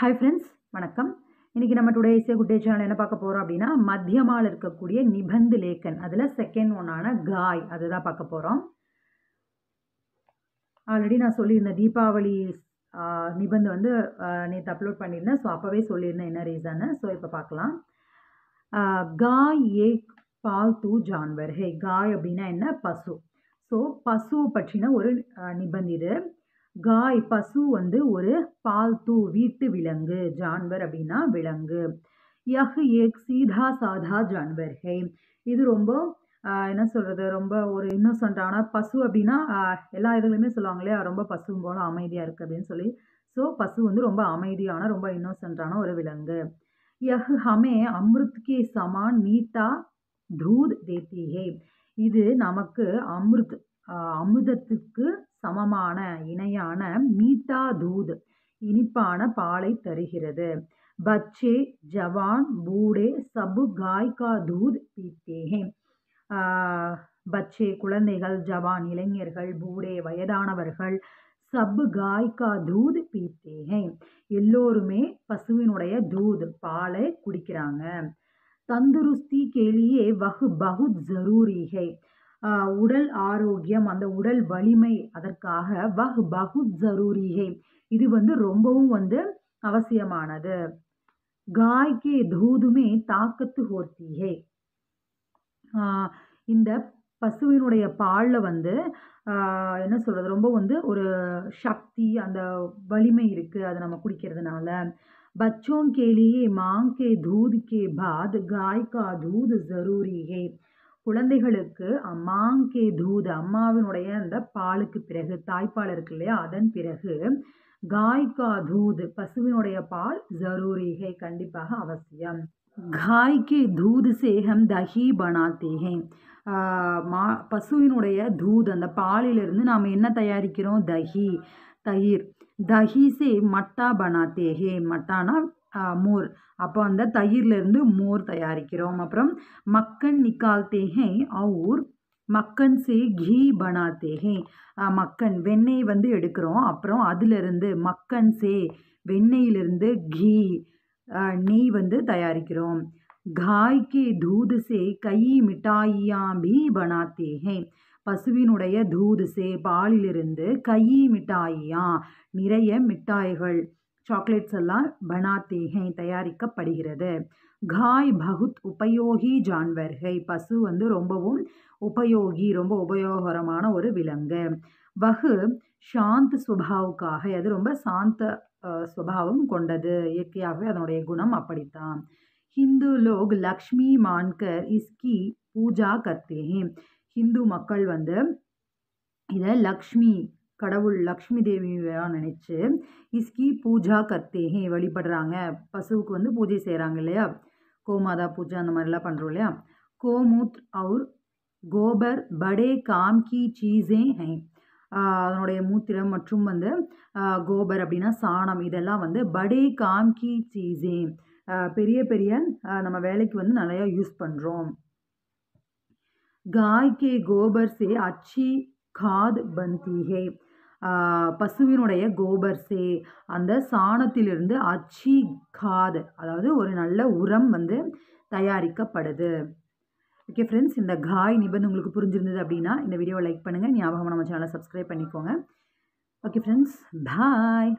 Hi friends, வணக்கம். இன்றைக்கி நம்ம today is a good day channel என்ன பார்க்க போகிறோம் அப்படின்னா, மத்தியமால் இருக்கக்கூடிய நிபந்து லேக்கன் அதில் செகண்ட் ஒன்னான காய் அதுதான் பார்க்க போகிறோம். ஆல்ரெடி நான் சொல்லியிருந்தேன் தீபாவளி நிபந்து வந்து நேற்று அப்லோட் பண்ணியிருந்தேன். ஸோ அப்போவே சொல்லியிருந்தேன் என்ன ரீசன்னு. ஸோ இப்போ பார்க்கலாம். காய் ஏக் பால்தூ ஜான்வர் ஹே. காய் அப்படின்னா என்ன? பசு. ஸோ பசு பற்றின ஒரு நிபந்து இது. காய் பசு வந்து ஒரு பால்தூ வீட்டு விலங்கு, ஜான்வர் அப்படின்னா விலங்கு. யஹ் ஏக் சீதா சாதா ஜான்வர் ஹே. இது ரொம்ப என்ன சொல்கிறது, ரொம்ப ஒரு இன்னோசென்ட்டான பசு அப்படின்னா எல்லா இதுலையுமே சொல்லுவாங்க இல்லையா, ரொம்ப பசு போல அமைதியாக இருக்குது அப்படின்னு சொல்லி. ஸோ பசு வந்து ரொம்ப அமைதியான ரொம்ப இன்னோசென்ட்டான ஒரு விலங்கு. யஹ் ஹமே அம்ருத் கே சமான் மீட்டா தூத் தேத்தி ஹே. இது நமக்கு அமுதத்துக்கு சமமான இணையான மீட்டா தூத் இனிப்பான பாலை தருகிறது. பச்சே ஜவான் பூடே சபு காய் கா தூத் பீத்தே ஹே. பச்சே குழந்தைகள், ஜவான் இளைஞர்கள், பூடே வயதானவர்கள், சப் காய் கா தூத் பீத்தே ஹே எல்லோருமே பசுவினுடைய தூத் பாலை குடிக்கிறாங்க. தந்துருஸ்தி கேலியே வஹ் பகுத் ஜரூரி ஹே. உடல் ஆரோக்கியம், அந்த உடல் வலிமை, அதற்காக வஹ் பகுத் ஜரூரி ஹே இது வந்து ரொம்பவும் வந்து அவசியமானது. காய் கே தூதுமே தாக்கத்து ஹோத்தி ஹே. இந்த பசுவினுடைய பாலில் வந்து என்ன சொல்கிறது, ரொம்ப வந்து ஒரு சக்தி, அந்த வலிமை இருக்குது அதை நம்ம குடிக்கிறதுனால. बच्चों के लिए मां के दूध के बाद गाय का दूध जरूरी है. குழந்தைகளுக்கு மாங்கே தூது அம்மாவினுடைய அந்த பாலுக்கு பிறகு, தாய்ப்பால் இருக்கு இல்லையா, அதன் பிறகு காய் கா தூது பசுவினுடைய பால் ஜரூரி ஹே கண்டிப்பாக அவசியம். காய் கே தூது சே ஹம் தஹி பனாத்தே ஹே. பசுவினுடைய தூது அந்த பாலிலிருந்து நாம் என்ன தயாரிக்கிறோம்? தஹி, தயிர். தஹி சே மட்டா பனாத்தே ஹே. மட்டானா மோர். அப்போ அந்த தயிர்லேருந்து மோர் தயாரிக்கிறோம். அப்புறம் மக்கன் நிக்கால்தே ஹே और மக்கன் சே घी பனாத்தே ஹே. மக்கன் வெண்ணெய் வந்து எடுக்கிறோம். அப்புறம் அதிலிருந்து மக்கன் சே வெண்ணெயிலிருந்து घी நெய் வந்து தயாரிக்கிறோம். காய் கே தூது சே கई மிட்டாயியாं भी बनाते हैं. பசுவினுடைய தூது சே பாலிலிருந்து கई மிட்டாயியா நிறைய மிட்டாய்கள், சாக்லேட்ஸ் எல்லாம் பனாத்தே ஹே தயாரிக்கப்படுகிறது. காய் பகுத் உபயோகி ஜான்வர் ஹே. பசு வந்து ரொம்பவும் உபயோகி, ரொம்ப உபயோகரமான ஒரு விலங்கு. வஹு சாந்த் சுபாவுக்காக, அது ரொம்ப சாந்த சுபாவம் கொண்டது, இயற்கையாகவே அதனுடைய குணம் அப்படித்தான். ஹிந்து லோக் லக்ஷ்மி மான்கர் இஸ்கி பூஜா கர்த்தே ஹே. ஹிந்து மக்கள் வந்து இதை லக்ஷ்மி, கடவுள் லக்ஷ்மி தேவியாக நினச்சி இஸ்கி பூஜா கர்த்தே ஹே வழிபடுறாங்க. பசுவுக்கு வந்து பூஜை செய்கிறாங்க இல்லையா, கோமாதா பூஜை அந்த மாதிரிலாம் பண்ணுறோம் இல்லையா. கோமூத்ர் அவுர் கோபர் படே காம் கி சீஸே ஹே. அதனுடைய மூத்திரம் மற்றும் வந்து கோபர் அப்படின்னா சாணம், இதெல்லாம் வந்து படே காம் கி சீஸே பெரிய பெரிய நம்ம வேலைக்கு வந்து நிறையா யூஸ் பண்ணுறோம். காய் கே கோபர் சே அச்சி காத் பன்தி ஹே. பசுவினுடைய கோபர் சே அந்த சாணத்திலிருந்து அச்சி காத் அதாவது ஒரு நல்ல உரம் வந்து தயாரிக்கப்படுது. ஓகே ஃப்ரெண்ட்ஸ், இந்த காய் நிபந்து உங்களுக்கு புரிஞ்சிருந்தது அப்படின்னா இந்த வீடியோவை லைக் பண்ணுங்கள். ஞாபகம் நம்ம சேனலை சப்ஸ்கிரைப் பண்ணிக்கோங்க. ஓகே ஃப்ரெண்ட்ஸ், பாய்.